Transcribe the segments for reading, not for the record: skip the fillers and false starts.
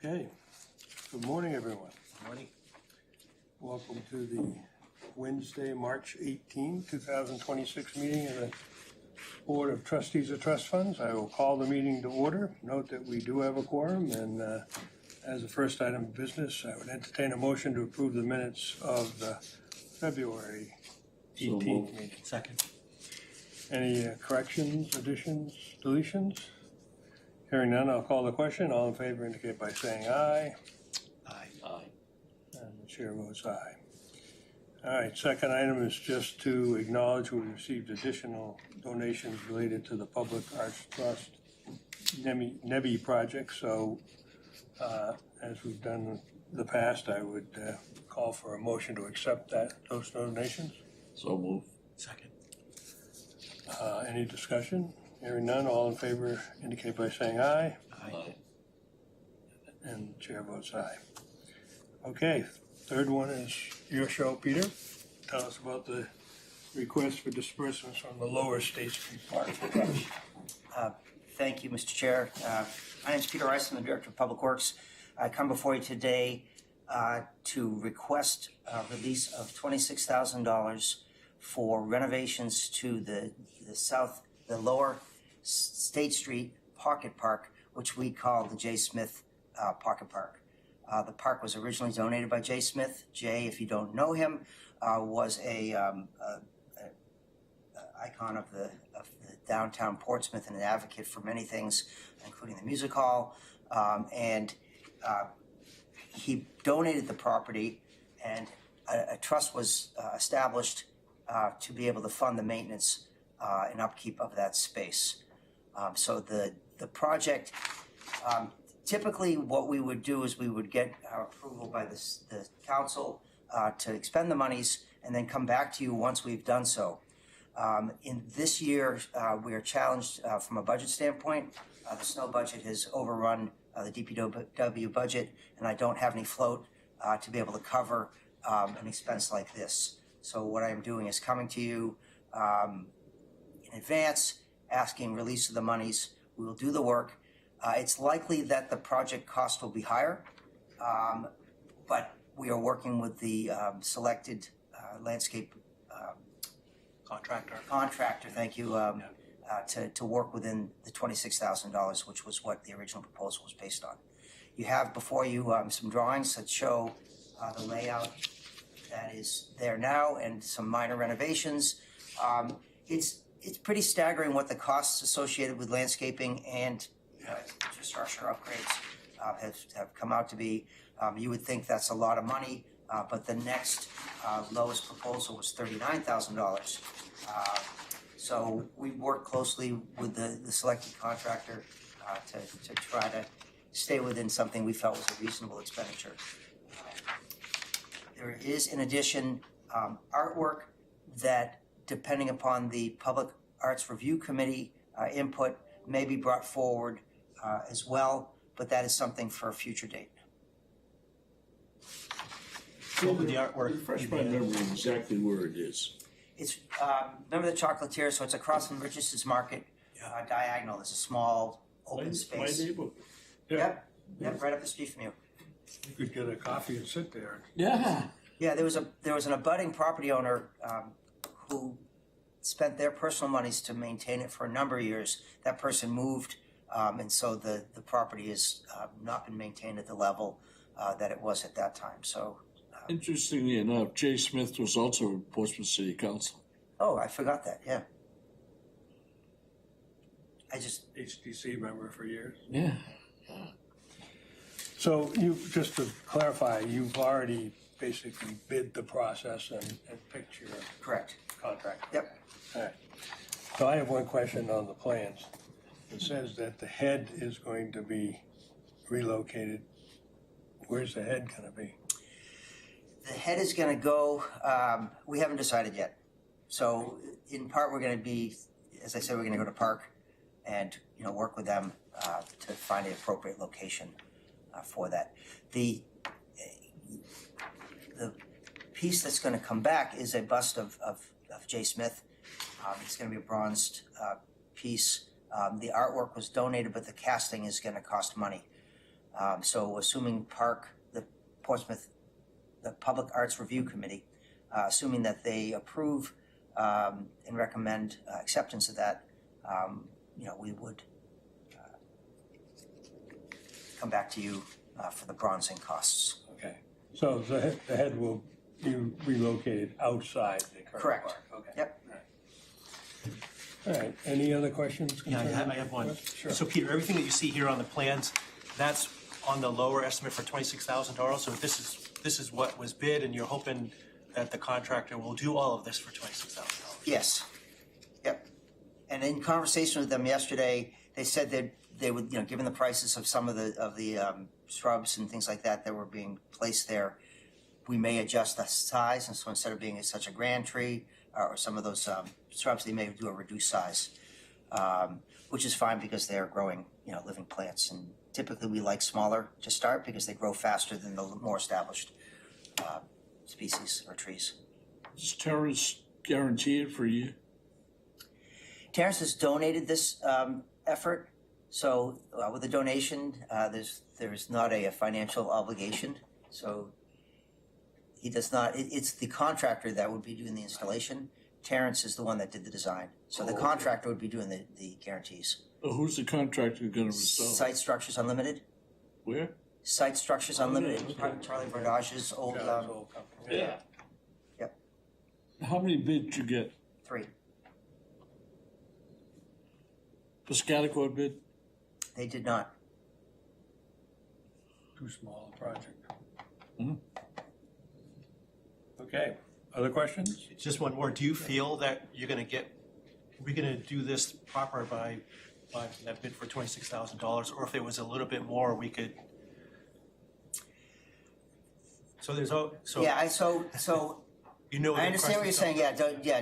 Okay, good morning, everyone. Good morning. Welcome to the Wednesday, March 18, 2026 meeting of the Board of Trustees of Trust Funds. I will call the meeting to order. Note that we do have a quorum, and as the first item of business, I would entertain a motion to approve the minutes of the February 18th meeting. Second. Any corrections, additions, deletions? Hearing none, I'll call the question. All in favor indicate by saying aye. Aye. And the chair votes aye. All right, second item is just to acknowledge we received additional donations related to the Public Arts Trust NEBI project. So as we've done in the past, I would call for a motion to accept those donations. So move. Second. Any discussion? Hearing none, all in favor indicate by saying aye. Aye. And the chair votes aye. Okay, third one is your show, Peter. Tell us about the request for disbursements from the Lower State Street Park Trust. Thank you, Mr. Chair. My name is Peter Rice. I'm the Director of Public Works. I come before you today to request release of $26,000 for renovations to the Lower State Street Pocket Park, which we call the Jay Smith Pocket Park. The park was originally donated by Jay Smith. Jay, if you don't know him, was a icon of the downtown Portsmouth and an advocate for many things, including the music hall. And he donated the property, and a trust was established to be able to fund the maintenance and upkeep of that space. So the project, typically what we would do is we would get our approval by the council to expend the monies and then come back to you once we've done so. In this year, we are challenged from a budget standpoint. The snow budget has overrun the DPW budget, and I don't have any float to be able to cover an expense like this. So what I'm doing is coming to you in advance, asking release of the monies. We will do the work. It's likely that the project cost will be higher, but we are working with the selected landscape contractor, thank you, to work within the $26,000, which was what the original proposal was based on. You have before you some drawings that show the layout that is there now and some minor renovations. It's pretty staggering what the costs associated with landscaping and infrastructure upgrades have come out to be. You would think that's a lot of money, but the next lowest proposal was $39,000. So we worked closely with the selected contractor to try to stay within something we felt was a reasonable expenditure. There is, in addition, artwork that, depending upon the Public Arts Review Committee input, may be brought forward as well, but that is something for a future date. What would the artwork? Refresh my memory exactly where it is. It's remember the Chocolatier, so it's across from Richardson's Market, diagonal. There's a small open space. My neighborhood. Yep, right up the street from you. You could get a coffee and sit there. Yeah. Yeah, there was an abutting property owner who spent their personal monies to maintain it for a number of years. That person moved, and so the property has not been maintained at the level that it was at that time. So, Interestingly enough, Jay Smith was also in Portsmouth City Council. oh, I forgot that. Yeah, I just HDC member for years. Yeah. So just to clarify, you've already basically bid the process and picked your correct. contract. Yep. All right. So I have one question on the plans. It says that the head is going to be relocated. Where's the head going to be? The head is going to go. We haven't decided yet. So in part, we're going to be, as I said, we're going to go to Park and work with them to find an appropriate location for that. The piece that's going to come back is a bust of Jay Smith. It's going to be a bronzed piece. The artwork was donated, but the casting is going to cost money. So assuming the Portsmouth, the Public Arts Review Committee, assuming that they approve and recommend acceptance of that, we would come back to you for the bronzing costs. Okay, so the head will be relocated outside the current Correct. park? Okay. Yep. All right, any other questions? Yeah, concerning I have the one. request? Sure. So Peter, everything that you see here on the plans, that's on the lower estimate for $26,000. So this is what was bid, and you're hoping that the contractor will do all of this for $26,000. Yes. Yep. And in conversation with them yesterday, they said that they would, given the prices of some of the shrubs and things like that were being placed there, we may adjust the size, and so instead of being such a grand tree or some of those shrubs, they may do a reduced size, which is fine because they're growing, living plants. And typically we like smaller to start because they grow faster than the more established species or trees. Does Terrace guarantee it for you? Terrence has donated this effort, so with the donation, there's not a financial obligation. So he does not. It's the contractor that would be doing the installation. Terrence is the one that did the design, so the contractor would be doing the guarantees. Who's the contractor going to install? Site Structures Unlimited. Where? Site Structures Unlimited. okay. Charlie Verdage's old John's old company. Yeah. Yep. How many bids you get? 3. Piscataqua bid? They did not. Too small a project. Mhm. Okay, other questions? Just one more. Do you feel that we're going to do this proper by that bid for $26,000, or if it was a little bit more, we could? So there's Yeah. So you know. I understand what you're saying. Yeah.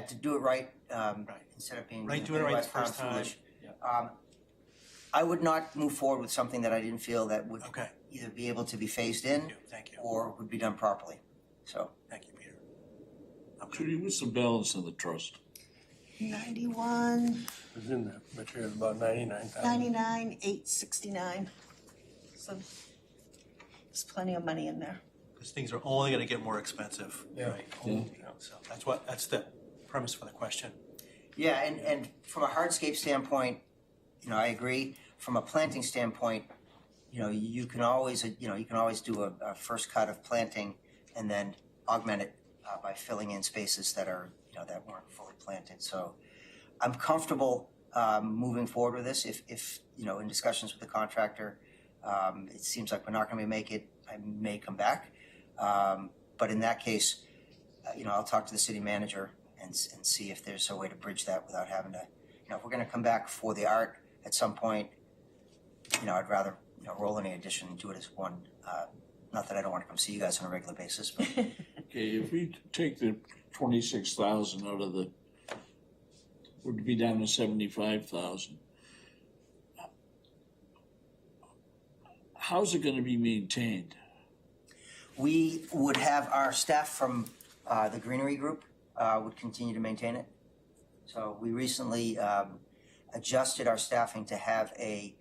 To do it right. Right. Instead of being Right, doing it right the West Town first time. foolish. Yeah. I would not move forward with something that I didn't feel that would Okay. either be able to be phased in Thank you. or would be done properly. So Thank you, Peter. Judy, what's the balance of the trust? 91, It was in the material, about 99,000. 99, 869. So there's plenty of money in there. Because things are only going to get more expensive. Yeah. Right. Yeah. So that's the premise for the question. yeah, and from a hardscape standpoint, I agree. From a planting standpoint, you can always do a first cut of planting and then augment it by filling in spaces that are that weren't fully planted. So I'm comfortable moving forward with this. If in discussions with the contractor, it seems like we're not going to make it, I may come back. But in that case, I'll talk to the city manager and see if there's a way to bridge that without having to, if we're going to come back for the art at some point, I'd rather roll any addition and do it as one. Not that I don't want to come see you guys on a regular basis, but Okay, if we take the 26,000 out of would be down to 75,000. How's it going to be maintained? we would have our staff from the Greenery Group would continue to maintain it. So we recently adjusted our staffing to have a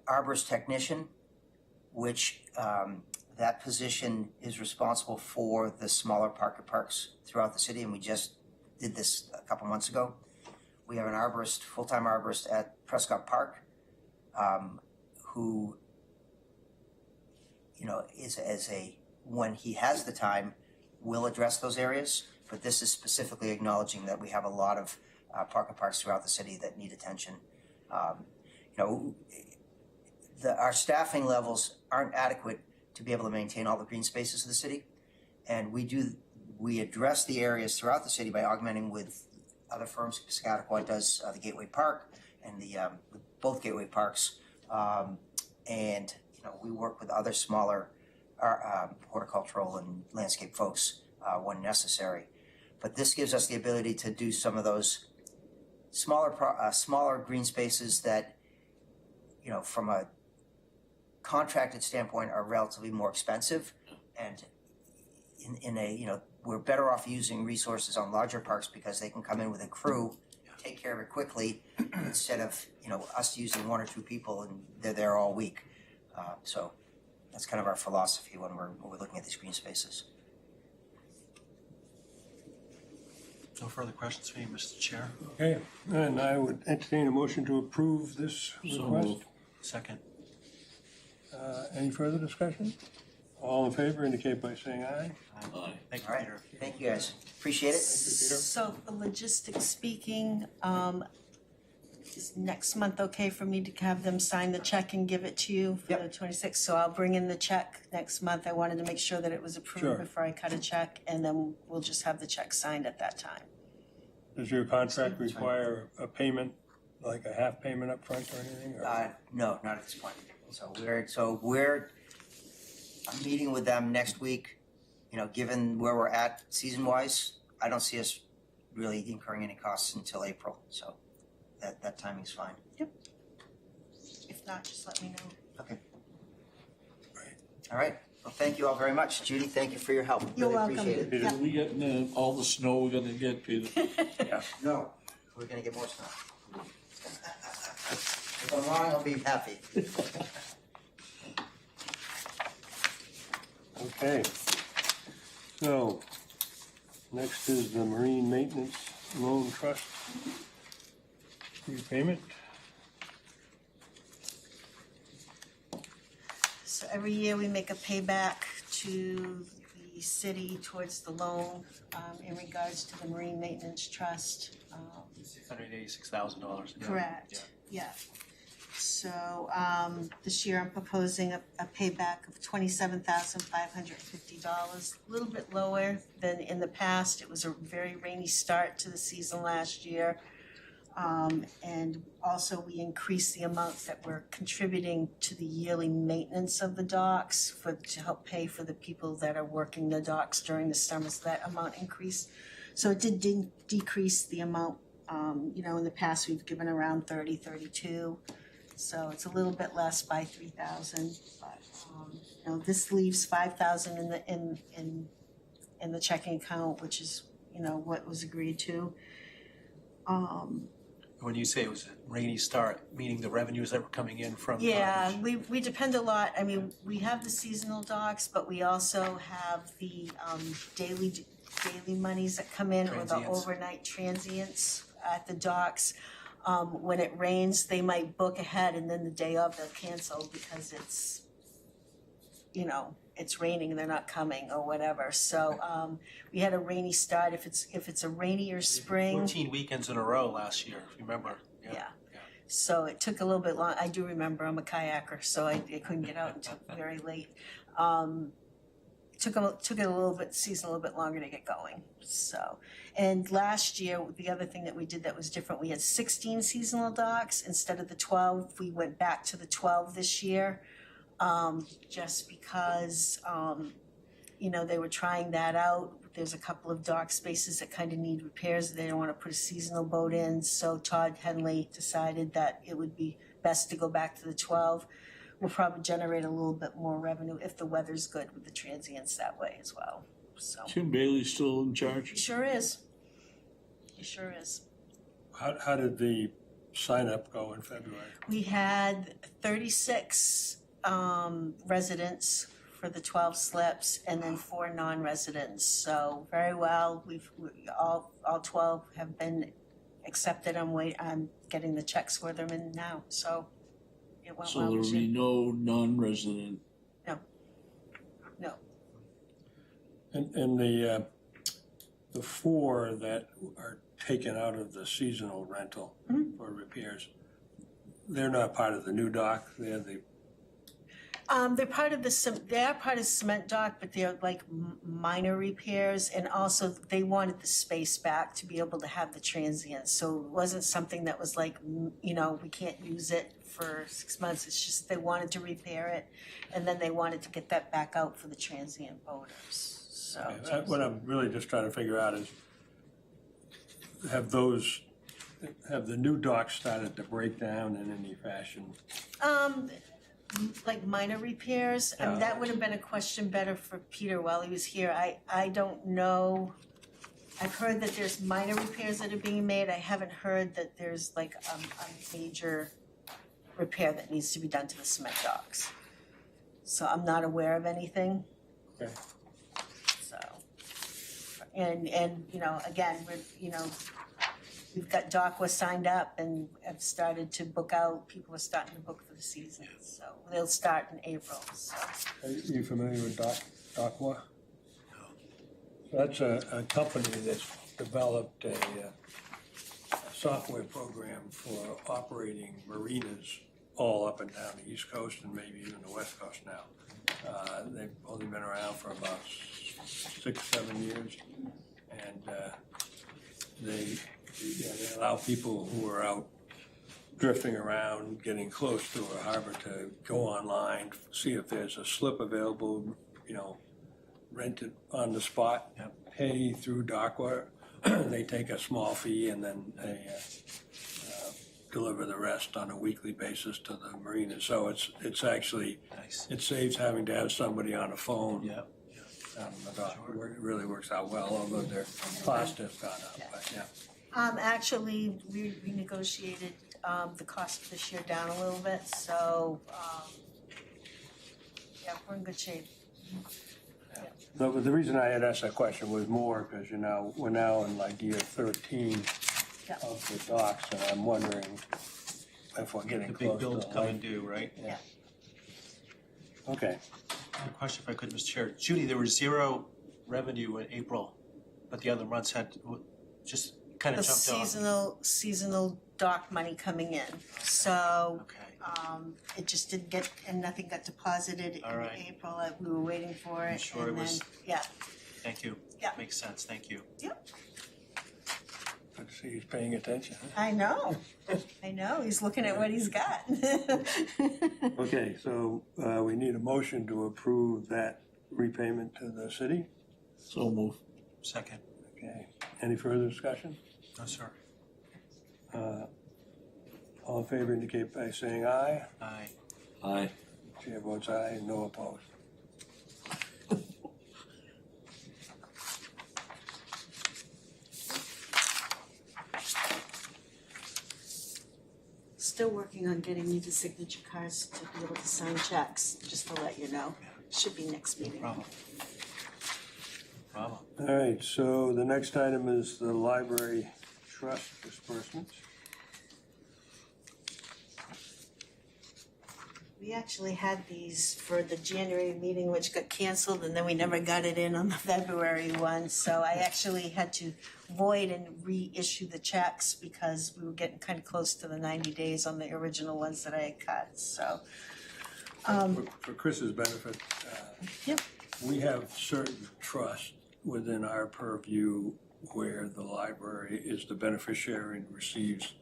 arborist technician, which that position is responsible for the smaller parks throughout the city, and we just did this a couple months ago. We have an arborist, full-time arborist at Prescott Park, who, is when he has the time, will address those areas. But this is specifically acknowledging that we have a lot of parks throughout the city that need attention. Our staffing levels aren't adequate to be able to maintain all the green spaces of the city, and we address the areas throughout the city by augmenting with other firms. Piscataqua does the Gateway Park and both Gateway Parks, and we work with other smaller horticultural and landscape folks when necessary. But this gives us the ability to do some of those smaller green spaces that, from a contracted standpoint, are relatively more expensive, and we're better off using resources on larger parks because they can come in with a crew, take care of it quickly, instead of us using one or two people and they're there all week. So that's kind of our philosophy when we're looking at these green spaces. No further questions for you, Mr. Chair? Okay, and I would entertain a motion to approve this So request. moved. Second. Any further discussion? All in favor indicate by saying aye. Aye. Thank you, All right, Peter. thank you guys, appreciate it. So for logistics speaking, is next month okay for me to have them sign the check and give it to you for the Yep. 26th? So I'll bring in the check next month. I wanted to make sure that it was Sure. approved before I cut a check, and then we'll just have the check signed at that time. Does your contract require a payment, like a half payment up front or anything? or- No, not at this point. I'm meeting with them next week. You know, given where we're at season-wise, I don't see us really incurring any costs until April, so that timing's fine. If not, just let me know. Okay. Right. All right, well, thank you all very much. Judy, thank you for your help. You're Really welcome. appreciate it. Peter? Are we getting all the snow we're gonna get, Peter? No, we're gonna get more snow. If I'm wrong, I'll be happy. Okay. So, next is the Marine Maintenance Loan Trust repayment. So every year we make a payback to the city towards the loan in regards to the Marine Maintenance Trust. $686,000. Correct, yeah. So this year I'm proposing a payback of $27,550, a little bit lower than in the past. It was a very rainy start to the season last year. And also we increased the amount that we're contributing to the yearly maintenance of the docks to help pay for the people that are working the docks during the summer, so that amount increased. So it did decrease the amount, you know, in the past we've given around 32. So it's a little bit less by 3,000, but, you know, this leaves 5,000 in the checking account, which is, you know, what was agreed to. When you say it was a rainy start, meaning the revenues that were coming in from. Yeah, we depend a lot, I mean, we have the seasonal docks, but we also have the daily monies that come in, or the Transients. overnight transients at the docks. When it rains, they might book ahead and then the day of they'll cancel because it's, you know, it's raining and they're not coming or whatever. So we had a rainy start. If it's a rainier spring, 14 weekends in a row last year, if you remember. yeah. So it took a little bit long. I do remember, I'm a kayaker, so I couldn't get out until very late. Took it a little bit, season a little bit longer to get going. So, and last year, the other thing that we did that was different, we had 16 seasonal docks instead of the 12. We went back to the 12 this year, just because, you know, they were trying that out. There's a couple of dock spaces that kind of need repairs. They don't want to put a seasonal boat in. So Todd Henley decided that it would be best to go back to the 12. We'll probably generate a little bit more revenue if the weather's good with the transients that way as well. So Tim Bailey's still in he charge? sure is. He sure is. How did the sign up go in February? We had 36 residents for the 12 slips, and then 4 non-residents. So very well. All 12 have been accepted. I'm getting the checks for them in now. So it went So well. there will this be year. no non-resident. No. And the 4 that are taken out of the seasonal rental for repairs, they're not part of the new dock, they're the, They're part of the cement dock, but they're like minor repairs, and also they wanted the space back to be able to have the transients. So it wasn't something that was like, you know, we can't use it for 6 months. It's just they wanted to repair it, and then they wanted to get that back out for the transient boaters. So what I'm really just trying to figure out is, have the new docks started to break down in any fashion? like minor repairs, I mean, that would have been a question better for Peter while he was here. I don't know. I've heard that there's minor repairs that are being made. I haven't heard that there's like a major repair that needs to be done to the cement docks. So I'm not aware of anything. Okay. So, and, you know, again, we've got DACWA signed up and have started to book out, people are starting to book for the season, so they'll start in April, so. Are you familiar with DACWA? That's a company that's developed a software program for operating marinas all up and down the East Coast and maybe even the West Coast now. They've only been around for about 6-7 years, and they allow people who are out drifting around, getting close to a harbor to go online, see if there's a slip available, you know, rent it on the spot, pay through DACWA. They take a small fee and then they deliver the rest on a weekly basis to the marina. So it's actually, Nice. it saves having to have somebody on the phone. Yeah. Out on the dock. It really works out well, although their cost has gone up, but yeah. Actually, we renegotiated, the cost for this year down a little bit, so, yeah, we're in good shape. No, but the reason I had asked that question was more because, you know, we're now in like year 13 Yeah. of the docks, and I'm wondering if we're getting The close big to bills the come light. and due, right? Yeah. Okay, A question if I could, Mr. Chair. Judy, there was 0 revenue in April, but the other months had just kind The of jumped off. seasonal dock money coming in, so, Okay. it just didn't get, and nothing got deposited in All right. April, we were waiting for it, I'm sure and it was- then, yeah, Thank you. Yeah. Makes sense, thank you. good to see he's paying attention. I know, he's looking at what he's got. Okay, so we need a motion to approve that repayment to the city. So move. Second. Okay, any further discussion? No, sir. All in favor indicate by saying aye. Aye. Aye. Chair votes aye, no opposed. Still working on getting you the signature cards to be able to sign checks, just to let you know. Should be next meeting. Problem. Problem. All right, so the next item is the library trust disbursements. We actually had these for the January meeting, which got canceled, and then we never got it in on the February one. So I actually had to void and reissue the checks because we were getting kind of close to the 90 days on the original ones that I had cut, so. For Chris's benefit, Yep. we have certain trusts within our purview where the library is the beneficiary and receives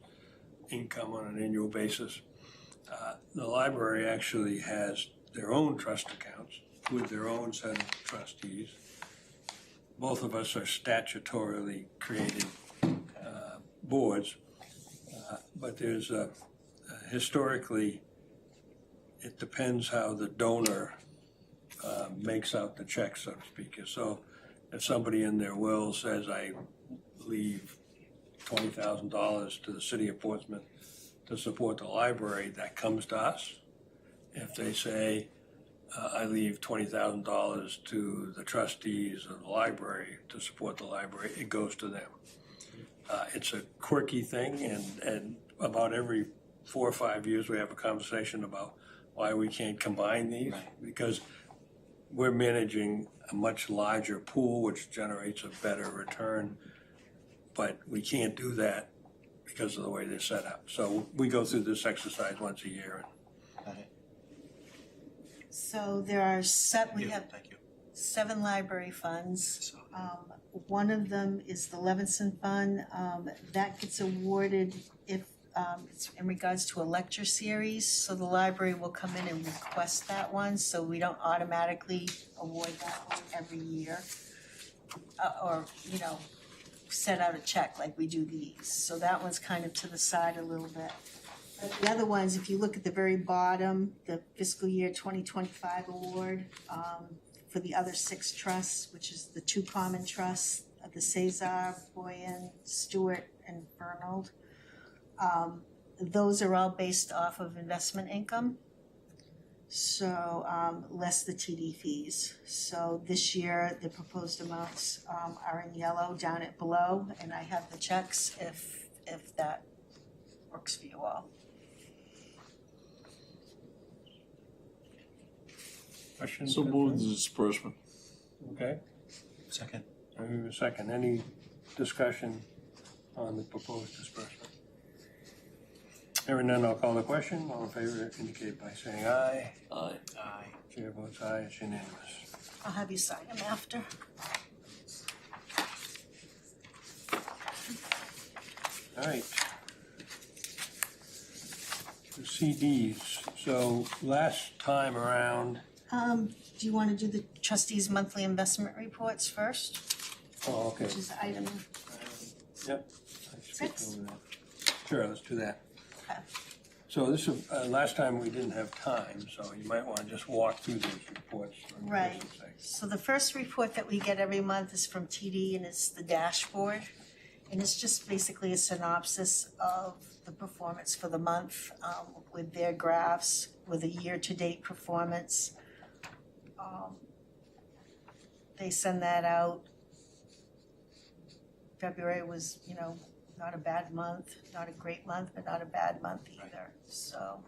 income on an annual basis. The library actually has their own trust accounts with their own set of trustees. Both of us are statutorily created boards, but there's historically, it depends how the donor makes out the check, so to speak. So if somebody in their will says, I leave $20,000 to the city of Portsmouth to support the library, that comes to us. If they say, I leave $20,000 to the trustees of the library to support the library, it goes to them. It's a quirky thing, and about every 4 or 5 years, we have a conversation about why we can't combine these, because we're managing a much larger pool, which generates a better return, but we can't do that because of the way they're set up. So we go through this exercise once a year. Got it. So there are we Yeah, have thank you. 7 library funds. So, One of them is the Levinson Fund. That gets awarded if it's in regards to a lecture series. So the library will come in and request that one, so we don't automatically award that one every year. Or, you know, set out a check like we do these. So that one's kind of to the side a little bit. But the other ones, if you look at the very bottom, the fiscal year 2025 award, for the other 6 trusts, which is the 2 common trusts, the Cesar, Boyan, Stewart, and Fernald. Those are all based off of investment income. So, less the TD fees. So this year, the proposed amounts, are in yellow down at below, and I have the checks if that works for you all. Questions? So move the disbursement. Okay, Second. I move a second. Any discussion on the proposed disbursement? Hearing none, I'll call the question. All in favor indicate by saying aye. Aye. Aye. Chair votes aye, it's unanimous. I'll have you sign them after. All right. The CDs, so last time around, Do you wanna do the trustees' monthly investment reports first, oh, okay, which is item, yep. I skipped Six. over that. Sure, let's do that. Okay. So this is, last time we didn't have time, so you might wanna just walk through these reports. for Right. Christ's sake. So the first report that we get every month is from TD, and it's the dashboard. And it's just basically a synopsis of the performance for the month, with their graphs, with a year-to-date performance. They send that out. February was, not a bad month, not a great month, but not a bad month either, so.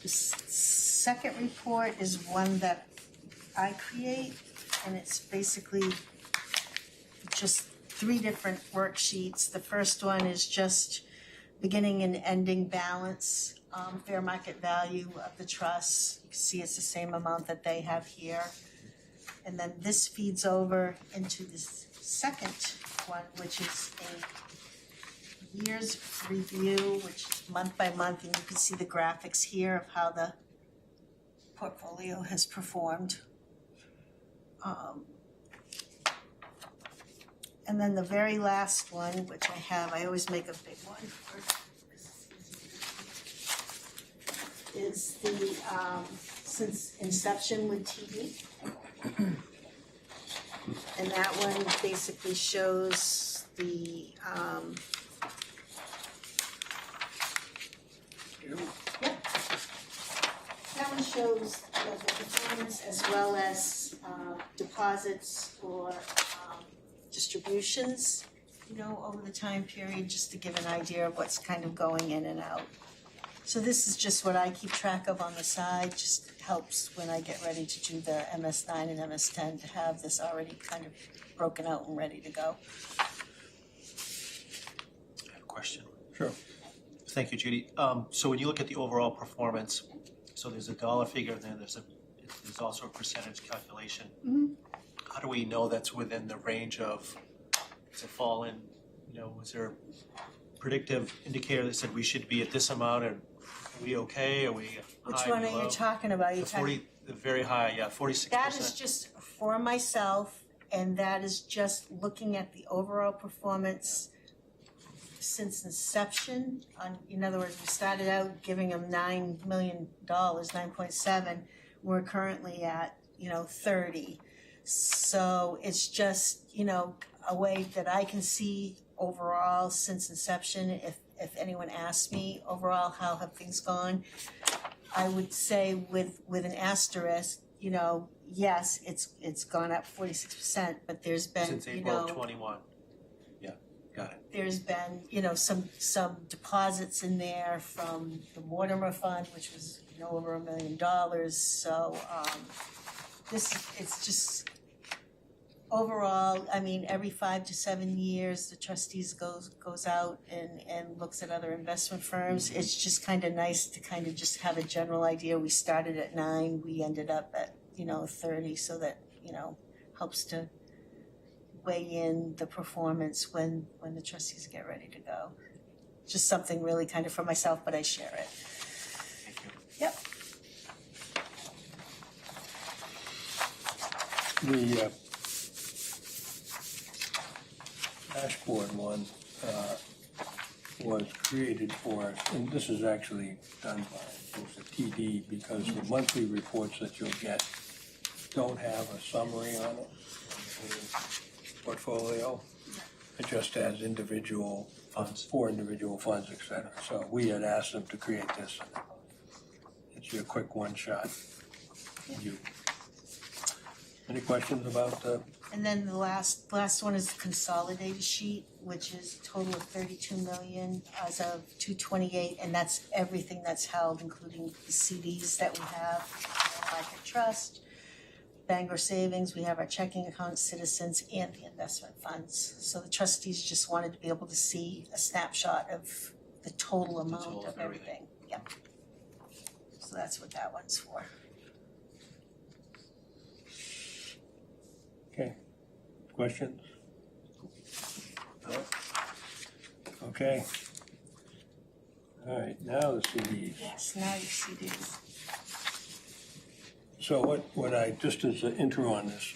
The second report is one that I create, and it's basically just 3 different worksheets. The first one is just beginning and ending balance, fair market value of the trust. You can see it's the same amount that they have here. And then this feeds over into this second one, which is a year's review, which is month by month, and you can see the graphics here of how the portfolio has performed. And then the very last one, which I always make a big one for, is the, since inception with TD. And that one basically shows the, that one shows the performance as well as deposits or distributions, over the time period, just to give an idea of what's kind of going in and out. So this is just what I keep track of on the side, just helps when I get ready to do the MS9 and MS10 to have this already kind of broken out and ready to go. I have a question. Sure. Thank you, Judy. So when you look at the overall performance, so there's a dollar figure and then there's also a percentage calculation. Mhm. How do we know that's within the range of, does it fall in, is there a predictive indicator that said we should be at this amount, and are we okay, are we Which high, one are below? you talking about? The 40, the very high, yeah, 46%. That is just for myself, and that is just looking at the overall performance since inception. In other words, we started out giving them $9 million, 9.7. We're currently at, 30. So it's just, a way that I can see overall since inception. If anyone asks me overall how have things gone, I would say with an asterisk, yes, it's gone up 46%, but there's been, Since April of 21. Yeah, got it. there's been, some deposits in there from the Mortimer Fund, which was, over $1 million. So, it's just, overall, every 5 to 7 years, the trustees goes out and looks at other investment firms. It's just kind of nice to kind of just have a general idea. We started at 9, we ended up at, 30, so that, helps to weigh in the performance when the trustees get ready to go. Just something really kind of for myself, but I share it. Thank you. Yep. The dashboard one was created for us, and this is actually done by the TD, because the monthly reports that you'll get don't have a summary on it, the portfolio. It just has individual funds. for individual funds, et cetera. So we had asked them to create this. It's your quick one shot. You. Any questions about the, And then the last one is the consolidated sheet, which is a total of 32 million as of 2/28, and that's everything that's held, including the CDs that we have, Market Trust, Bangor Savings, we have our checking account, Citizens, and the investment funds. So the trustees just wanted to be able to see a snapshot of the total amount total of of everything. everything, yeah. So that's what that one's for. okay, questions? No? Okay. All right, now the CDs. Yes, now your CDs. So what I, just as an intro on this,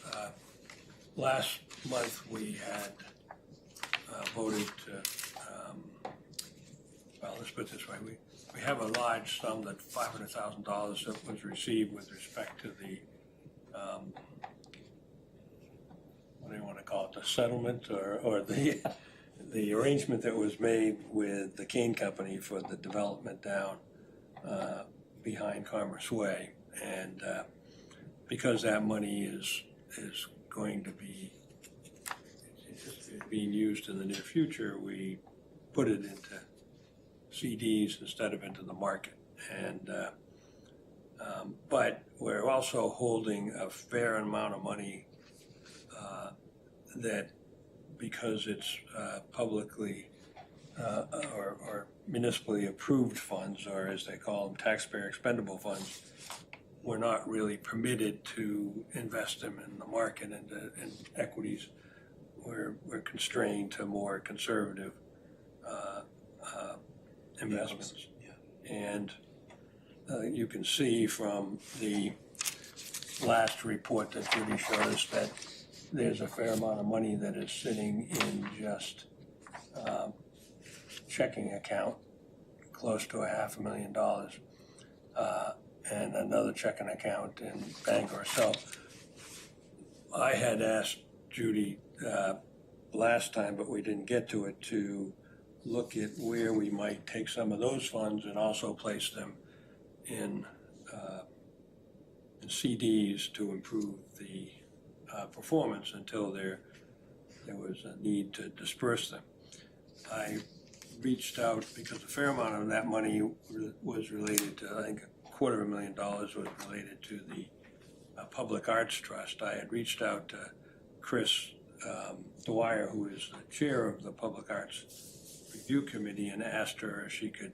last month we had voted to, well, let's put it this way, we have a large sum, that $500,000 that was received with respect to the, what do you want to call it, the settlement or the arrangement that was made with the Kane Company for the development down behind Commerce Way. And because that money is going to be being used in the near future, we put it into CDs instead of into the market. And but we're also holding a fair amount of money that, because it's publicly or municipally approved funds, or as they call them, taxpayer expendable funds, we're not really permitted to invest them in the market and in equities. We're constrained to more conservative investments. Yeah. And you can see from the last report that Judy showed us that there's a fair amount of money that is sitting in just checking account, close to $500,000, and another checking account in Bangor. So I had asked Judy last time, but we didn't get to it, to look at where we might take some of those funds and also place them in CDs to improve the performance until there was a need to disperse them. I reached out because a fair amount of that money was related to, I think $250,000 was related to the Public Arts Trust. I had reached out to Chris Dwyer, who is the chair of the Public Arts Review Committee, and asked her if she could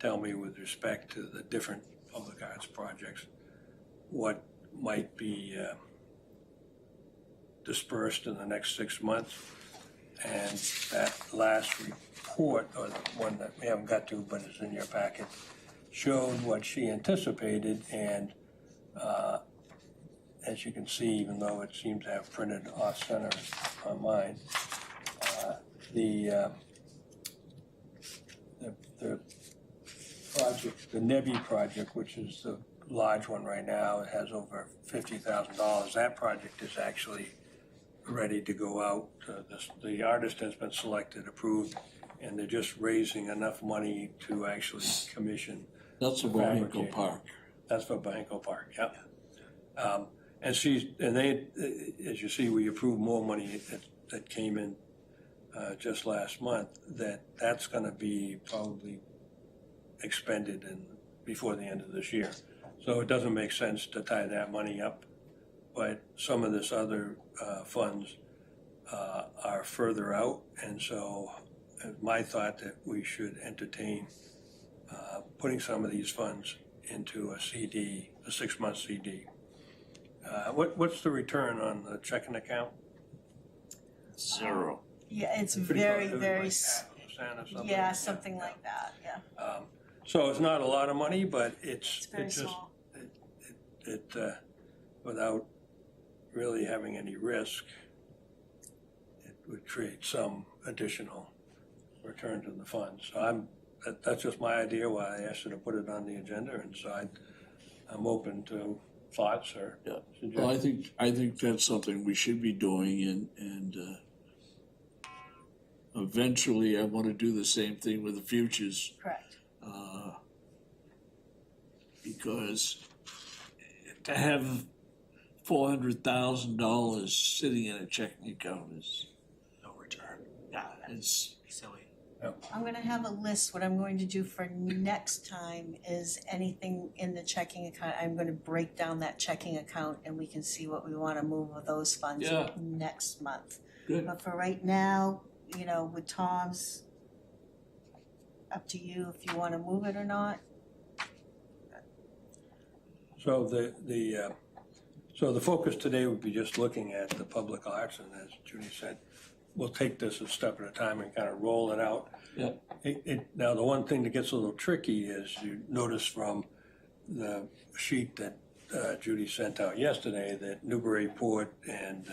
tell me, with respect to the different public arts projects, what might be dispersed in the next 6 months. And that last report, or the one that we haven't got to but is in your packet, showed what she anticipated. And as you can see, even though it seems to have printed off center on mine, the project, the NEBI project, which is the large one right now, it has over $50,000. That project is actually ready to go out. The artist has been selected, approved, and they're just raising enough money to actually commission. That's a Barnacle Park. That's for Banco Park, yep. And they, as you see, we approved more money that came in just last month, that's gonna be probably expended before the end of this year. So it doesn't make sense to tie that money up, but some of this other funds are further out, and so my thought that we should entertain putting some of these funds into a CD, a 6-month CD. What's the return on the checking account? 0. Yeah, it's Pretty very, close, very, like 0.5% or something? yeah, something like that, yeah. So it's not a lot of money, but It's very just, small. without really having any risk, it would create some additional return to the fund. So that's just my idea, why I asked you to put it on the agenda, and so I'm open to thoughts or Yeah. suggestions. Well, I think that's something we should be doing, and eventually I wanna do the same thing with the futures. Correct. Because to have $400,000 sitting in a checking account is, No return. it's, Silly. I'm gonna have a list. What I'm going to do for next time is anything in the checking account, I'm gonna break down that checking account and we can see what we wanna move with those funds Yeah. next month. good. But for right now, you know, with Tom's, up to you if you wanna move it or not. So so the focus today would be just looking at the public arts, and as Judy said, we'll take this a step at a time and kind of roll it out. Yeah. Now, the one thing that gets a little tricky is you notice from the sheet that Judy sent out yesterday that Newburyport and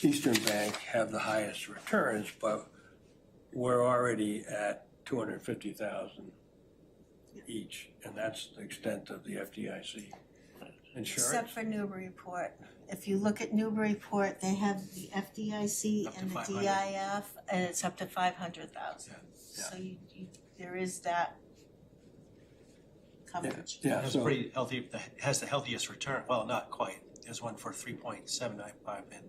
Eastern Bank have the highest returns, but we're already at 250,000 each, and that's the extent of the FDIC insurance. Except for Newburyport. If you look at Newburyport, they have the FDIC Up to and the 500. DIF, and it's up to 500,000. Yeah. So there is that coverage. Yeah, It's so, pretty healthy, it has the healthiest return, well, not quite. There's one for 3.795 and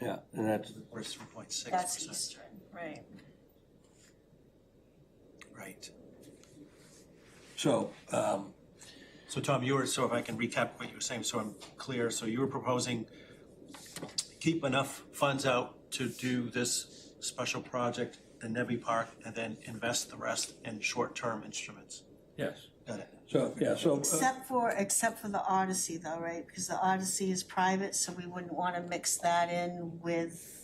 yeah, and that's, where's 3.6%? That's Eastern, right. Right. so, So Tom, you were, so if I can recap what you were saying, so I'm clear, so you were proposing keep enough funds out to do this special project, the Nevy Park, and then invest the rest in short-term instruments. yes, Got it. so, yeah, so. Except for the Odyssey though, right? Because the Odyssey is private, so we wouldn't wanna mix that in with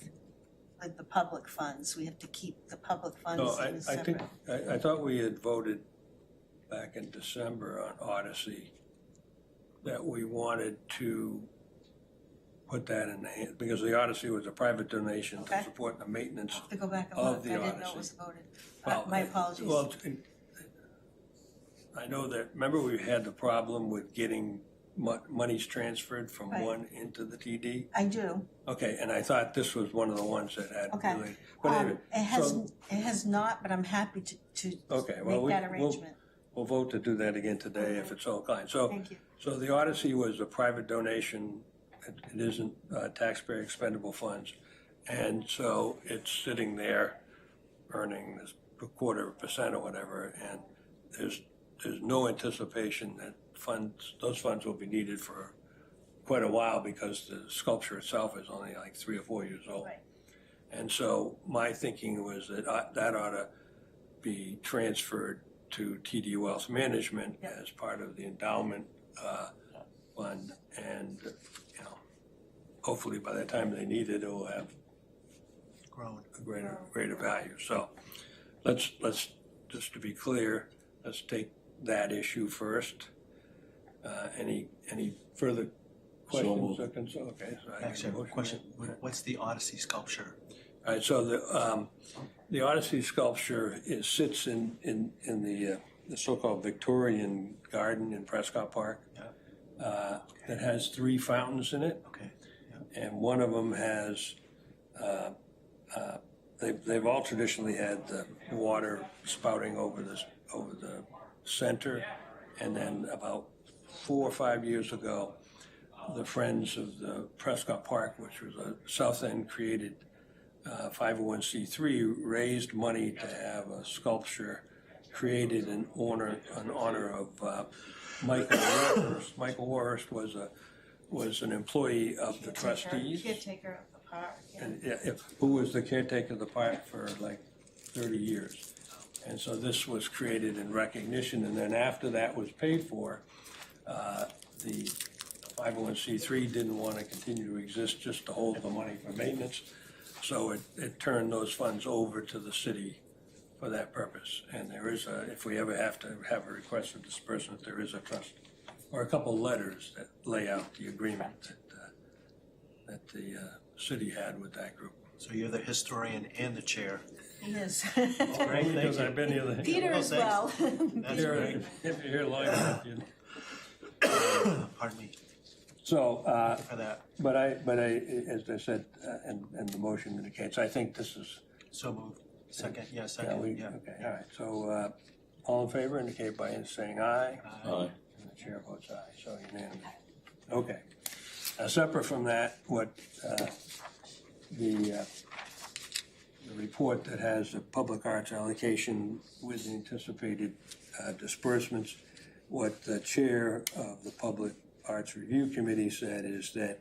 the public funds. We have to keep the public funds No, in a I think, separate. I thought we had voted back in December on Odyssey that we wanted to put that in the hand, because the Odyssey was a private donation to Okay. support the maintenance. Have to go back and of look. the I didn't know it Odyssey. was voted. Well, My apologies. Well, I know that, remember we had the problem with getting monies transferred from Right. one into the TD? I do. Okay, and I thought this was one of the ones that had Okay. really, but anyway, It has not, but I'm happy to Okay, well, make that we'll- arrangement. we'll vote to do that again today if it's so inclined. So, Thank you. so the Odyssey was a private donation. It isn't taxpayer expendable funds. And so it's sitting there earning this 0.25% or whatever. And there's no anticipation that those funds will be needed for quite a while because the sculpture itself is only like 3 or 4 years old. Right. And so my thinking was that that ought to be transferred to TD Wealth Management Yep. as part of the endowment fund. And, you know, hopefully by the time they need it, it will have Grown. a greater value. So let's, just to be clear, let's take that issue first. Any further questions moved. or concerns? Okay. So I have a Actually, I have a motion. question. What's the Odyssey sculpture? All right, so the Odyssey sculpture sits in the so-called Victorian garden in Prescott Park. That has 3 fountains in it, Okay. and one of them has, they've all traditionally had the water spouting over the center, and then about 4 or 5 years ago, the Friends of the Prescott Park, which was a South End created 501c3, raised money to have a sculpture created in honor of Michael Warhurst. Michael Warhurst was an employee of the trustees, Caretaker of the park, yeah. and who was the caretaker of the park for like 30 years. And so this was created in recognition, and then after that was paid for, the 501c3 didn't want to continue to exist just to hold the money for maintenance. So it turned those funds over to the city for that purpose. And there is if we ever have to have a request for disbursement, there is a trust, or a couple of letters that lay out the agreement that the city had with that group. So you're the historian and the chair. He is. Great, thank Because you. I've been here. Peter as thanks. well. That's great. If you're here long enough, you Pardon me. So, for that. but I, as I said, and the motion indicates, I think this is, So moved. Second, yeah, yeah, second, we, yeah. okay, all right. So, all in favor indicate by saying aye. Aye. And the chair votes aye, so unanimous. Okay. Separate from that, what, the report that has the public arts allocation with anticipated disbursements, what the chair of the Public Arts Review Committee said is that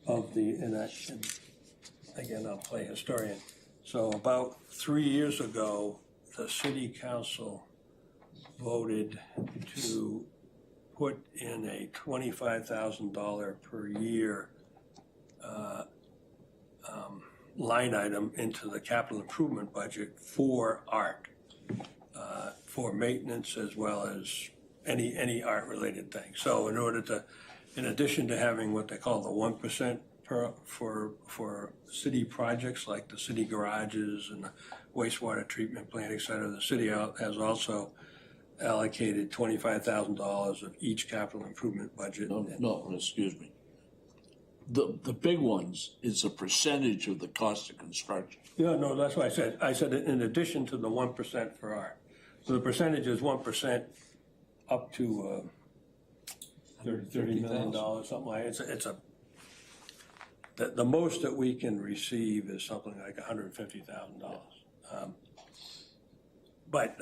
of the, and again, I'll play historian. So about 3 years ago, the city council voted to put in a $25,000 per year line item into the capital improvement budget for art, for maintenance as well as any art-related thing. So in order to, in addition to having what they call the 1% for city projects like the city garages and the wastewater treatment plant, et cetera, the city has also allocated $25,000 of each capital improvement budget. No, excuse me. The big ones is a percentage of the cost of construction. Yeah, no, that's what I said. I said in addition to the 1% for art. So the percentage is 1% up to $30 million, something like it. It's a, the most that we can receive is something like $150,000. But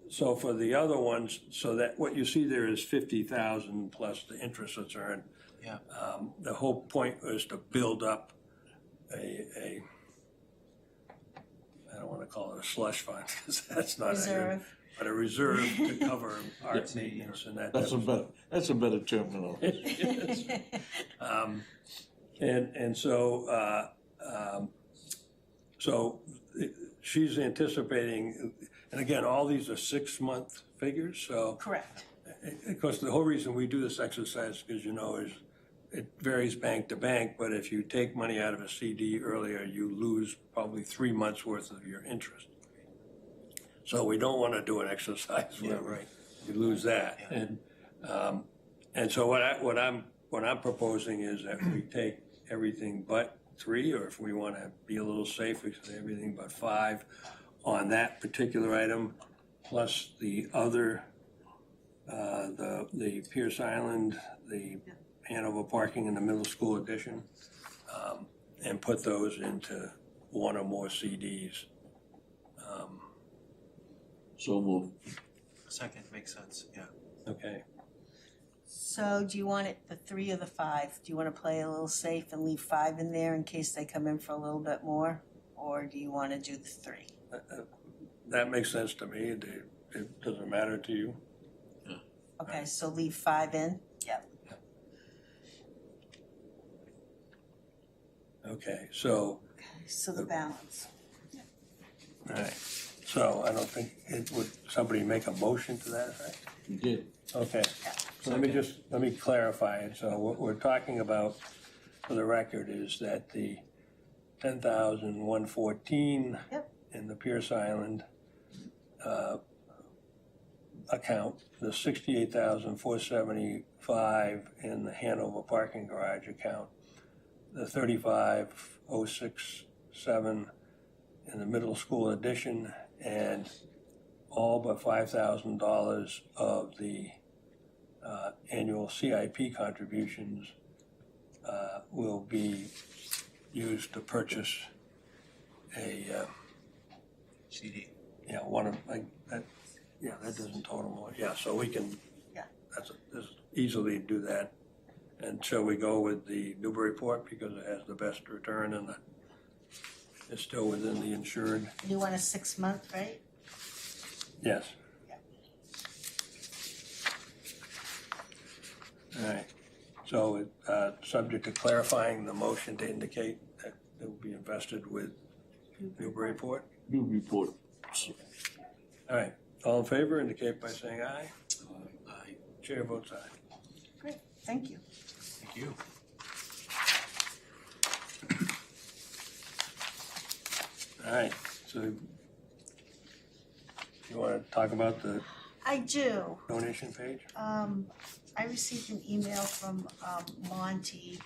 so for the other ones, so that what you see there is 50,000 plus the interest that's earned. Yeah. The whole point was to build up a I don't want to call it a slush fund, because that's not Reserve. but a reserve to cover art maintenance and that. That's a better terminology. And so, so she's anticipating, and again, all these are 6-month figures, so. Correct. Of course, the whole reason we do this exercise, because you know, is it varies bank to bank, but if you take money out of a CD earlier, you lose probably 3 months worth of your interest. So we don't want to do an exercise where you lose that. And so what I'm proposing is that we take everything but 3, or if we want to be a little safe, we say everything but 5 on that particular item, plus the other, the Pierce Island, the Hanover parking in the middle school addition, and put those into one or more CDs. So move. Second, makes sense, yeah. Okay. So do you want it the 3 or the 5? Do you want to play a little safe and leave 5 in there in case they come in for a little bit more? Or do you want to do the 3? That makes sense to me. It doesn't matter to you. Okay, so leave 5 in? Yep. Okay, so, So the balance. all right. So I don't think would somebody make a motion to that effect? You did. Okay, so let me clarify it. So what we're talking about for the record is that the 10,114 Yep. in the Pierce Island account, the 68,475 in the Hanover parking garage account, the 35,067 in the middle school addition, and all but $5,000 of the annual CIP contributions will be used to purchase a, CD. one of, like, that, that doesn't total more. Yeah, so we can, Yeah. that's easily do that. And shall we go with the Newburyport because it has the best return and it's still within the insured? You want a 6-month, right? Yes. All right, so subject to clarifying the motion to indicate that it will be invested with Newburyport. New report. All right, all in favor indicate by saying aye. Aye. Chair votes aye. Great, thank you. Thank you. All right, so you want to talk about the I do. donation page? I received an email from Monty.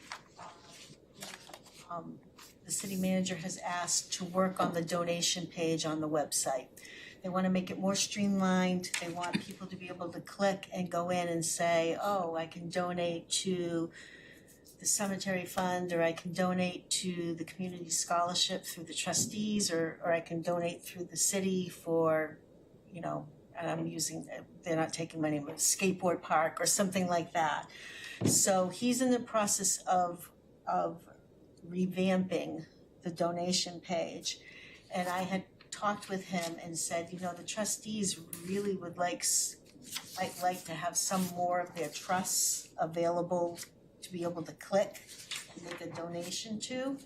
The city manager has asked to work on the donation page on the website. They want to make it more streamlined. They want people to be able to click and go in and say, oh, I can donate to the cemetery fund, or I can donate to the community scholarship through the trustees, or I can donate through the city for, you know, and I'm using, they're not taking money, but skateboard park or something like that. So he's in the process of revamping the donation page. And I had talked with him and said, you know, the trustees really would like to have some more of their trusts available to be able to click and make a donation to.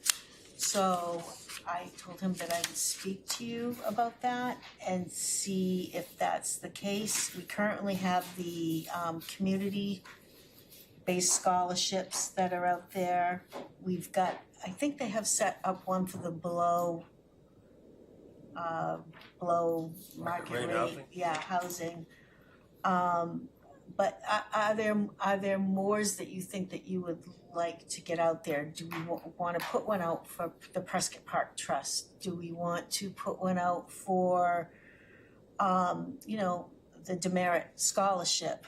So I told him that I would speak to you about that and see if that's the case. We currently have the community-based scholarships that are out there. We've got, I think they have set up one for the below market rate rate, housing? yeah, housing. But are there mores that you think that you would like to get out there? Do we want to put one out for the Prescott Park Trust? Do we want to put one out for, you know, the Demerit Scholarship?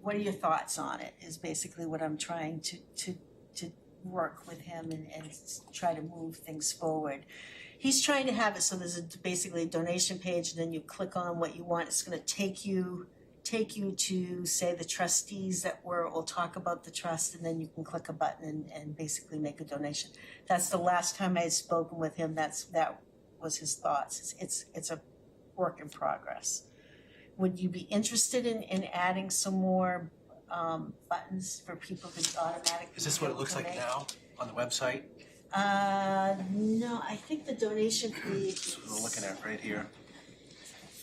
What are your thoughts on it? Is basically what I'm trying to work with him and try to move things forward. He's trying to have it so there's basically a donation page, and then you click on what you want. It's going to take you to, say, the trustees that will talk about the trust, and then you can click a button and basically make a donation. That's the last time I had spoken with him. That was his thoughts. It's a work in progress. Would you be interested in adding some more buttons for people to automatically? Is this what it looks like donate? now on the website? No, I think the donation page So we're looking at right here.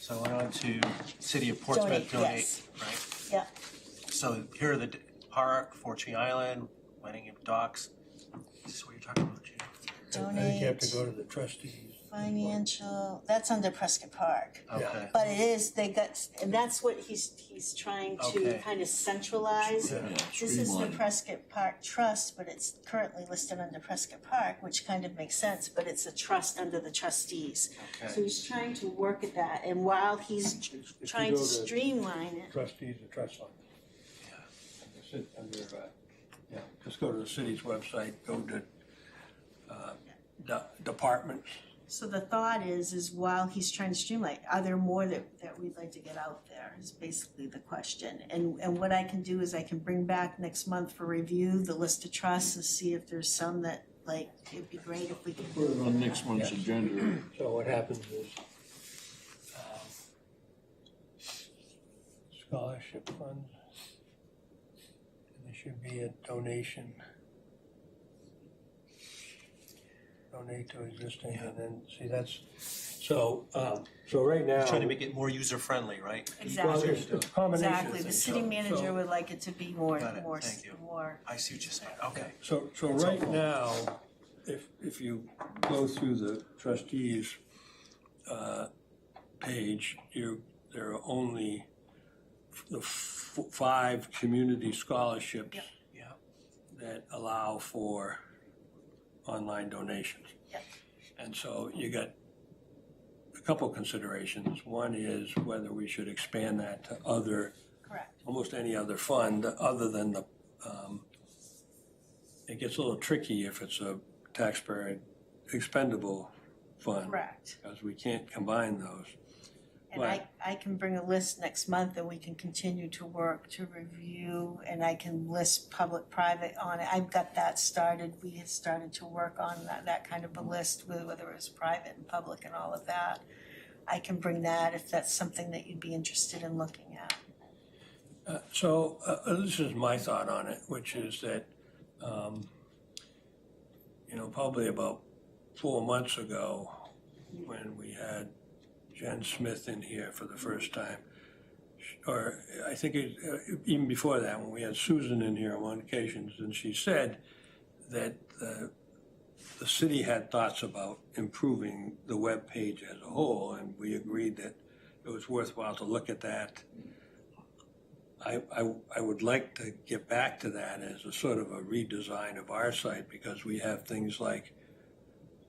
So I went on to City of Portsmouth, donate, yes. right? Yeah, So here are the park, Fortune Island, Wedding Docks. Is this what you're talking about, Gina? I think you have to donate, go to the trustees. financial, that's under Prescott Park. Okay. But it is, and that's what he's trying to Okay. kind of centralize. Yeah, This is the streamline. Prescott Park Trust, but it's currently listed under Prescott Park, which kind of makes sense, but it's a trust under the trustees. So Okay. he's trying to work at that, and while he's If you trying go to streamline it, Trustees of trust fund. Just go to the city's website, go to departments. so the thought is while he's trying to streamline, are there more that we'd like to get out there, is basically the question. And what I can do is I can bring back next month for review the list of trusts and see if there's some that, like, it'd be great if we could. Put it on next month's agenda. So what happens is, scholarship funds, and there should be a donation. Donate to existing, and then, see, that's, so right now. Trying to make it more user-friendly, right? Well, Exactly, it's a combination of exactly. The things. city So- manager would like it to be more, Got it. more, Thank you. more. I see what you're saying, okay. So right now, if you go through the trustees page, there are only the 5 community scholarships Yeah. that allow for online donations. Yep. And so you got a couple considerations. One is whether we should expand that to Correct, almost any other fund other than the, it gets a little tricky if it's a taxpayer expendable fund. correct. Because we can't combine those. And I can bring a list next month and we can continue to work to review, and I can list public, private on it. I've got that started. We had started to work on that kind of a list, whether it was private and public and all of that. I can bring that if that's something that you'd be interested in looking at. So this is my thought on it, which is that, probably about 4 months ago, when we had Jen Smith in here for the first time, or I think even before that, when we had Susan in here on one occasion, and she said that the city had thoughts about improving the web page as a whole, and we agreed that it was worthwhile to look at that. I would like to get back to that as a sort of a redesign of our site, because we have things like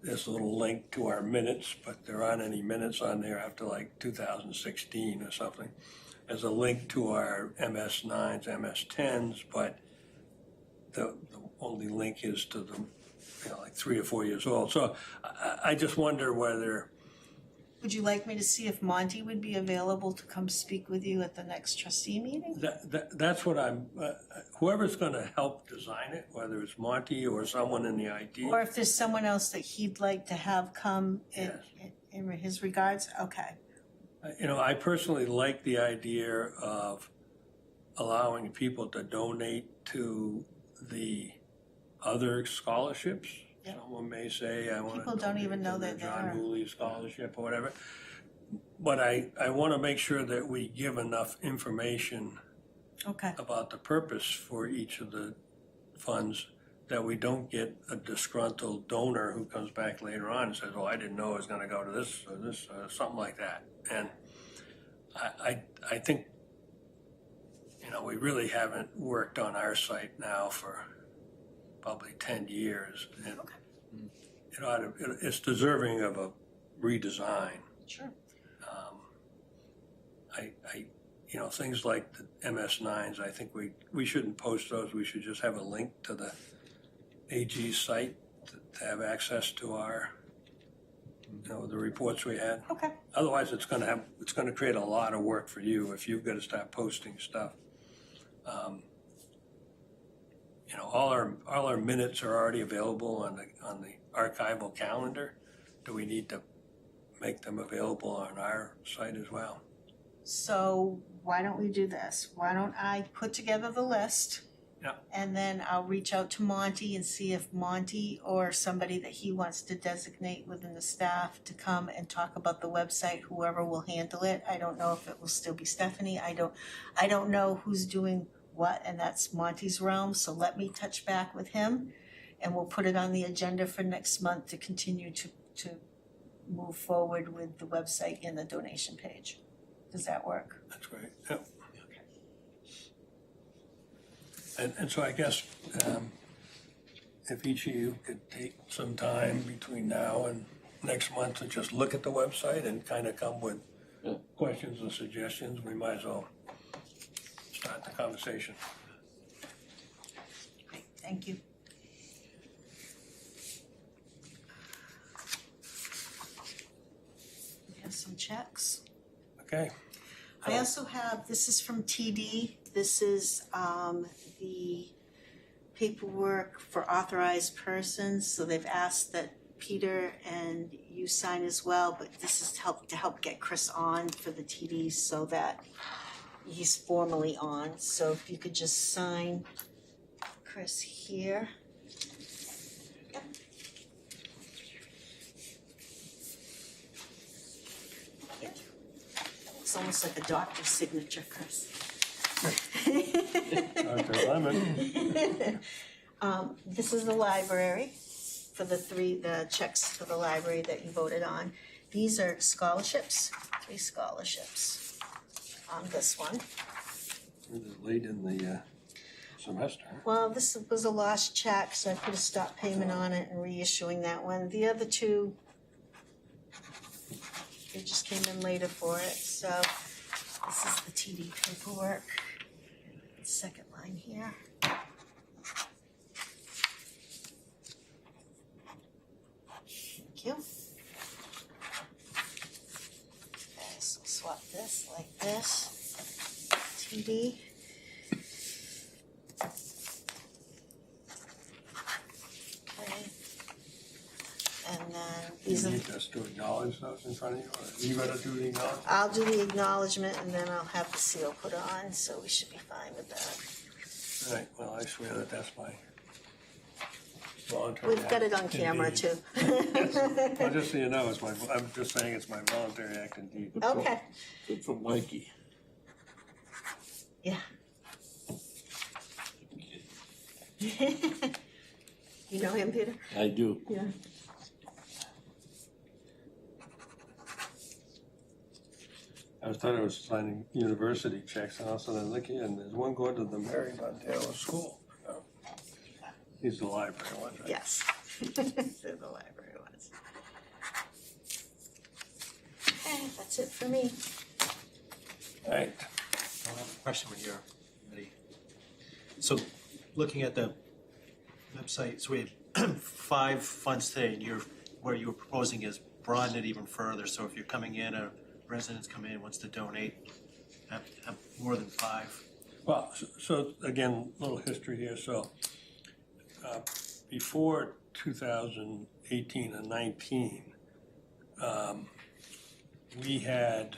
this little link to our minutes, but there aren't any minutes on there after like 2016 or something. There's a link to our MS9s, MS10s, but the only link is to the, like 3 or 4 years old. So I just wonder whether, Would you like me to see if Monty would be available to come speak with you at the next trustee meeting? that's what I'm, whoever's gonna help design it, whether it's Monty or someone in the IT. Or if there's someone else that he'd like to have come in his regards, okay. I personally like the idea of allowing people to donate to the other scholarships. Yep. Someone may say, I want to People don't even know donate to the they're John there. Hooley Scholarship or whatever. But I want to make sure that we give enough information Okay, about the purpose for each of the funds, that we don't get a disgruntled donor who comes back later on and says, oh, I didn't know it was gonna go to this, or this, something like that. And I think, we really haven't worked on our site now for probably 10 years. And it's deserving of a redesign. sure. Things like the MS9s, I think we shouldn't post those. We should just have a link to the AG site to have access to our, the reports we had. Okay, Otherwise, it's gonna create a lot of work for you if you've got to start posting stuff. All our minutes are already available on the archival calendar. Do we need to make them available on our site as well? so why don't we do this? Why don't I put together the list? Yeah. And then I'll reach out to Monty and see if Monty or somebody that he wants to designate within the staff to come and talk about the website, whoever will handle it. I don't know if it will still be Stephanie. I don't know who's doing what, and that's Monty's realm, so let me touch back with him and we'll put it on the agenda for next month to continue to move forward with the website and the donation page. Does that work? That's great. Yep. And so I guess if each of you could take some time between now and next month to just look at the website and kind of come with questions and suggestions, we might as well start the conversation. Great, thank you. We have some checks. Okay? I also have, this is from TD, this is the paperwork for authorized persons, so they've asked that Peter and you sign as well, but this is to help get Chris on for the TD so that he's formally on. So if you could just sign Chris here. It's almost like a doctor's signature, Chris. Dr. Lemon. This is the library for the checks for the library that you voted on. These are scholarships, 3 scholarships on this one. This is late in the semester. Well, this was a lost check, so I put a stop payment on it and reissuing that one. The other 2, they just came in later for it, so this is the TD paperwork. Second line here. Thank you. Okay, so swap this like this. TD. Okay. And then these You are, need us to acknowledge those in front of you, or you gotta do the acknowledgement? I'll do the acknowledgement and then I'll have the seal put on, so we should be fine with that. All right, well, I swear that that's my voluntary. We've got it on act camera indeed. too. Well, just so you know, I'm just saying it's my voluntary act indeed. Okay, Good for Mikey. yeah. You know him, Peter? I do. Yeah. I thought I was signing university checks, and also I'm looking, and there's one going to the Marymount Taylor School. He's the library one, right? Yes. The library was. Okay, that's it for me. All right. I'll have a question when you're ready. So, looking at the website, so we have 5 funds today, and where you were proposing is broaden it even further. So if you're coming in, a resident's come in, wants to donate, have more than 5. Well, so again, a little history here. So before 2018 and 19, we had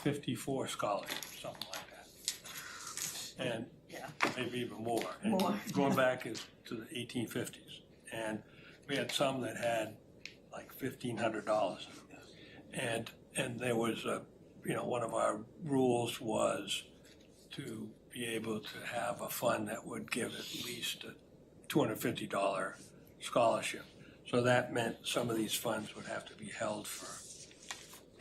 54 scholarships, something like that. And Yeah. maybe even more. And More. Going back to the 1850s. And we had some that had like $1,500. And there was one of our rules was to be able to have a fund that would give at least a $250 scholarship. So that meant some of these funds would have to be held for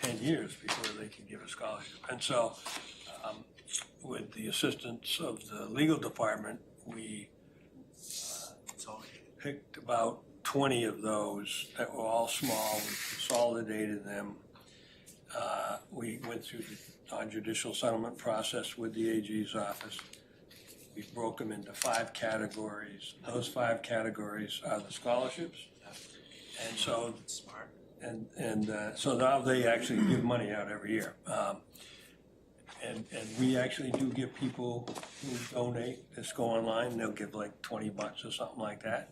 10 years before they could give a scholarship. And so with the assistance of the legal department, we picked about 20 of those that were all small. We consolidated them. We went through the non-judicial settlement process with the AG's office. We broke them into 5 categories. Those 5 categories are the scholarships. And so, Smart. so now they actually give money out every year. And we actually do give people who donate, just go online, they'll give like $20 or something like that.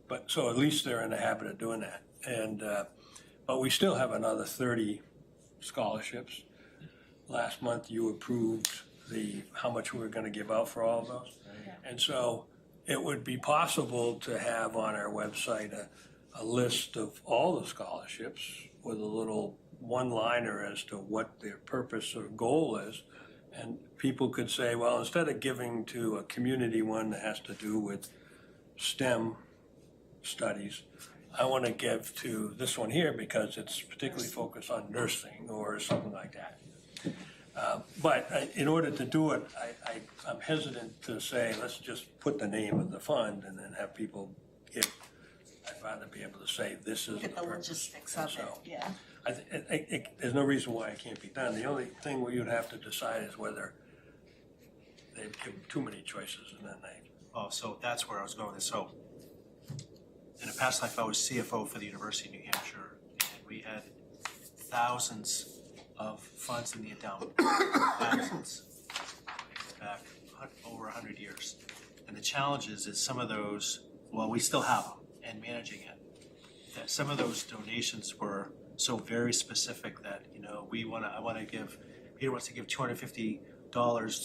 But so at least they're in the habit of doing that. And but we still have another 30 scholarships. Last month you approved how much we were going to give out for all of those. And so it would be possible to have on our website a list of all the scholarships with a little one-liner as to what their purpose or goal is. And people could say, well, instead of giving to a community one that has to do with STEM studies, I want to give to this one here because it's particularly focused on nursing or something like that. But in order to do it, I'm hesitant to say, let's just put the name of the fund and then have people give. I'd rather be able to say, this is the Get the purpose. logistics of it, So, yeah. there's no reason why it can't be done. The only thing we would have to decide is whether they give too many choices and then they. Oh, so that's where I was going with this. So, in a past life, I was CFO for the University of New Hampshire, and we had thousands of funds in the endowment, thousands, back over 100 years. And the challenge is some of those, well, we still have them and managing it, that some of those donations were so very specific that, Peter wants to give $250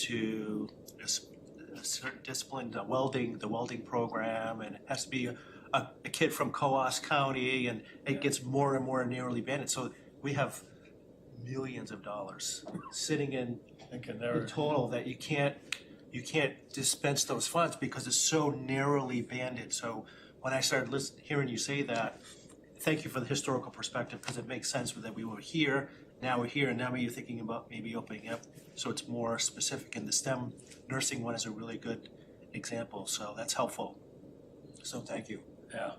to a certain discipline, the welding program, and it has to be a kid from Coos County, and it gets more and more narrowly banded. So we have millions of dollars sitting in total that you can't dispense those funds because it's so narrowly banded. So when I started hearing you say that, thank you for the historical perspective, because it makes sense that we were here, now we're here, and now you're thinking about maybe opening up so it's more specific. And the STEM nursing one is a really good example, so that's helpful. So thank you. Yeah.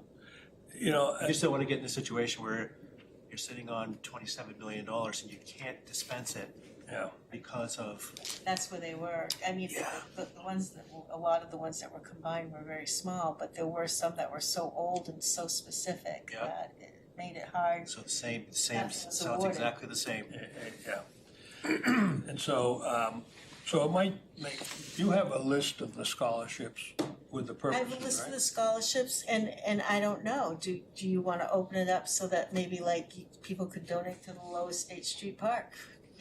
I just don't want to get in a situation where you're sitting on $27 million and you can't dispense it Yeah. because of, That's where they were. I mean, the ones that, a lot of the ones that were combined were very small, but there were some that were so old and so specific Yeah. that it made it hard. so the same That's sounds awarded. exactly the same. Yeah. And so it might make, you have a list of the scholarships with the I have a purposes, list of the right? scholarships, and I don't know, do you wanna open it up so that maybe like people could donate to the Lower State Street Park?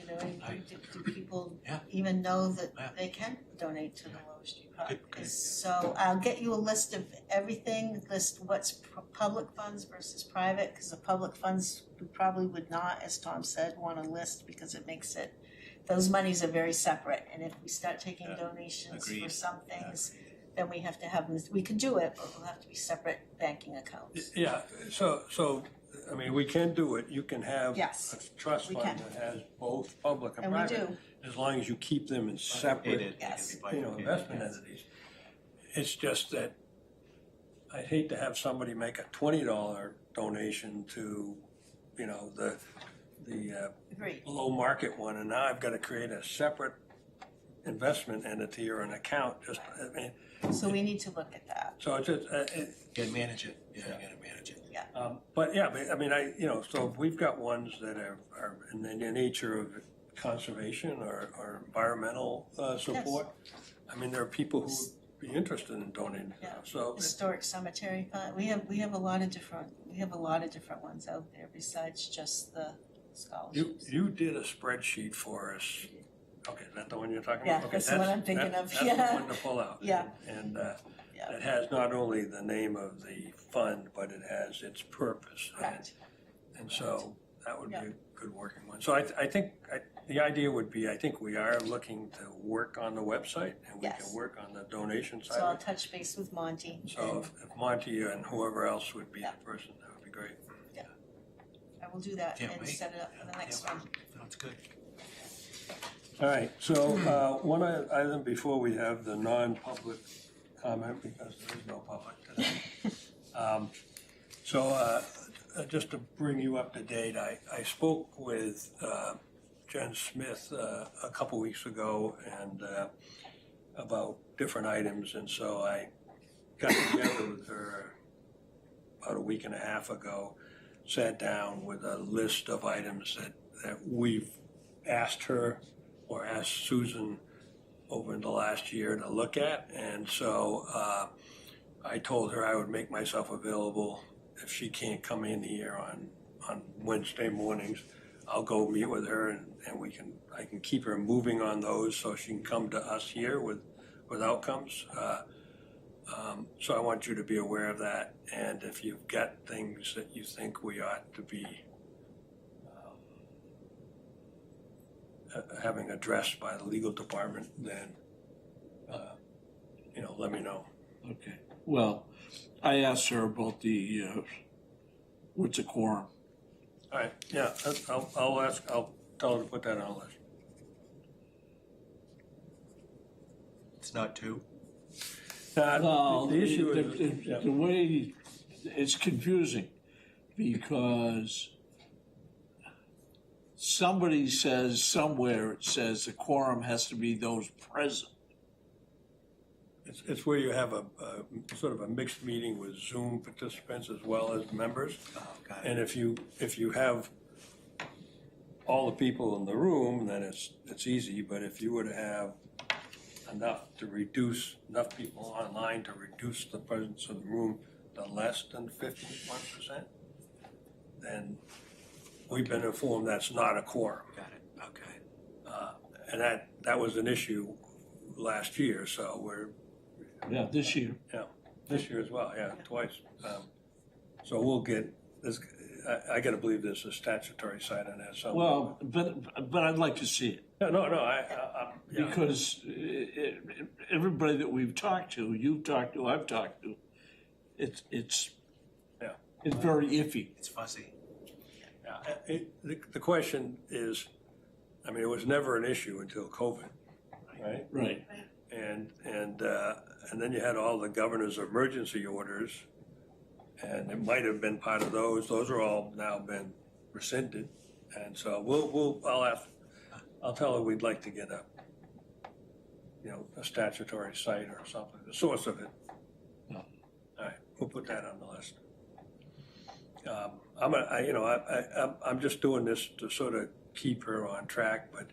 Do people Yeah. even know that Yeah. they can donate to the Lower Street Park? Good. So I'll get you a list of everything, list what's public funds versus private, cause the public funds, we probably would not, as Tom said, wanna list because it makes it, those monies are very separate, and if we start taking Yeah. donations for Agreed. some things, then we have to have them, we can do it, but we'll have to be separate banking accounts. Yeah, so I mean, we can do it. You can have Yes, a trust we fund can. that has both public and And we private. do. As long as you keep them in separate, Yes. investment entities. It's just that I'd hate to have somebody make a $20 donation to, the Agreed. below market one, and now I've got to create a separate investment entity or an account, So we need to look at that. so it's just, You gotta manage it, you gotta manage it. but yeah, I mean, so we've got ones that are in the nature of conservation or environmental support. I mean, there are people who would be interested in donating, Yeah. so. Historic cemetery fund, we have a lot of different ones out there besides just the scholarships. You did a spreadsheet for us. Okay, is that the one you're talking Yeah, about? Okay, that's the one I'm thinking of, That's yeah. the one to pull out. Yeah. And Yeah. it has not only the name of the fund, but it has its purpose. Correct. And so that would be Yeah. a good working one. So I think the idea would be, I think we are looking to work on the website and we Yes. can work on the donation So I'll side. touch base with Monty. So if Monty and whoever else would be the Yeah. person, that would be great. I will do that Can't and wait. set it up for the next one. Sounds good. All right, so one item before we have the non-public comment, because there is no public today. Just to bring you up to date, I spoke with Jen Smith a couple weeks ago and about different items, and so I got together with her about a week and a half ago, sat down with a list of items that we've asked her or asked Susan over the last year to look at. And so I told her I would make myself available if she can't come in here on Wednesday mornings. I'll go meet with her and I can keep her moving on those so she can come to us here with outcomes. So I want you to be aware of that. And if you've got things that you think we ought to be having addressed by the legal department, then, let me know. Okay, well, I asked her about the, what's a quorum? All right, yeah, I'll tell her to put that on the list. It's not two. Well, The issue is, the way, it's confusing, because somebody says somewhere, it says the quorum has to be those present. it's where you have a sort of a mixed meeting with Zoom participants as well as members. Oh, got it. And if you have all the people in the room, then it's easy, but if you were to have enough people online to reduce the presence of the room to less than 51%, then we've been informed that's not a quorum. Got it, okay. And that was an issue last year, so we're, Yeah, this year. this year as well, yeah, twice. So we'll get this, I gotta believe there's a statutory side on that somewhere. Well, but I'd like to see it, No, yeah. because everybody that we've talked to, you've talked to, I've talked to, it's Yeah. it's very iffy. It's fuzzy. Yeah, the question is, I mean, it was never an issue until COVID, right? Right. And then you had all the governor's emergency orders, and it might have been part of those. Those are all now been rescinded, and so I'll tell her we'd like to get a statutory site or something, the source of it. Yeah. All right, we'll put that on the list. I'm just doing this to sort of keep her on track, but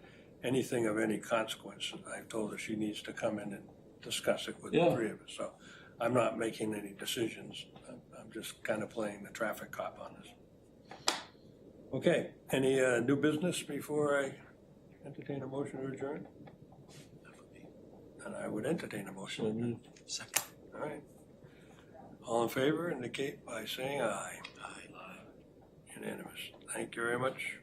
anything of any consequence, I've told her she needs to come in and discuss it with the Yeah. three of us. So I'm not making any decisions. I'm just kind of playing the traffic cop on this. Okay, any new business before I entertain a motion to adjourn? And I would entertain a motion. So moved. Second. All right. All in favor indicate by saying aye. Aye. Unanimous. Thank you very much.